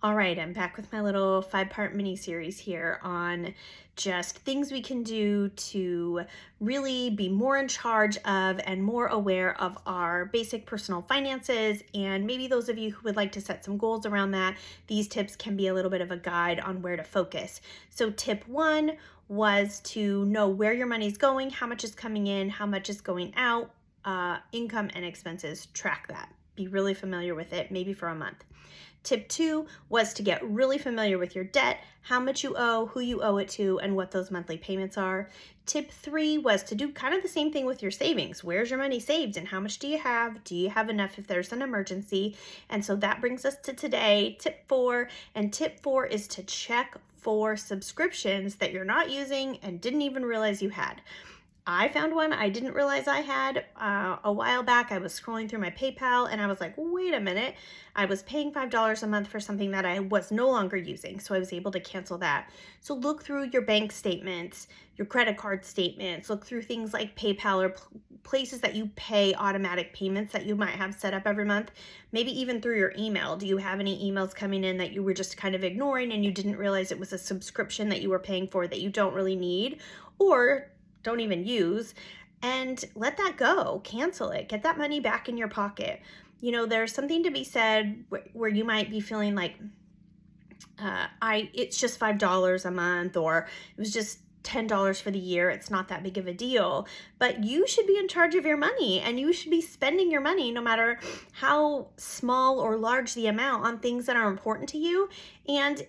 All right, I'm back with my little 5-part mini series here on just things we can do to really be more in charge of and more aware of our basic personal finances. And maybe those of you who would like to set some goals around that, these tips can be a little bit of a guide on where to focus. So, tip one was to know where your money's going, how much is coming in, how much is going out, income and expenses. Track that. Be really familiar with it, maybe for a month. Tip two was to get really familiar with your debt, how much you owe, who you owe it to, and what those monthly payments are. Tip three was to do kind of the same thing with your savings. Where's your money saved and how much do you have? Do you have enough if there's an emergency? And so that brings us to today, tip four. And tip four is to check for subscriptions that you're not using and didn't even realize you had. I found one I didn't realize I had a while back. I was scrolling through my PayPal and I was like, wait a minute. I was paying $5 a month for something that I was no longer using. So I was able to cancel that. So look through your bank statements, your credit card statements, look through things like PayPal or places that you pay automatic payments that you might have set up every month. Maybe even through your email. Do you have any emails coming in that you were just kind of ignoring and you didn't realize it was a subscription that you were paying for that you don't really need? Or don't even use, and let that go. Cancel it. Get that money back in your pocket. You know, there's something to be said where you might be feeling like it's just $5 a month, or it was just $10 for the year. It's not that big of a deal, but you should be in charge of your money and you should be spending your money no matter how small or large the amount on things that are important to you, and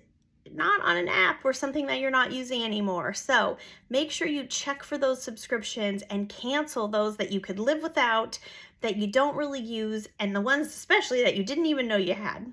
not on an app or something that you're not using anymore. So make sure you check for those subscriptions and cancel those that you could live without, that you don't really use, and the ones especially that you didn't even know you had.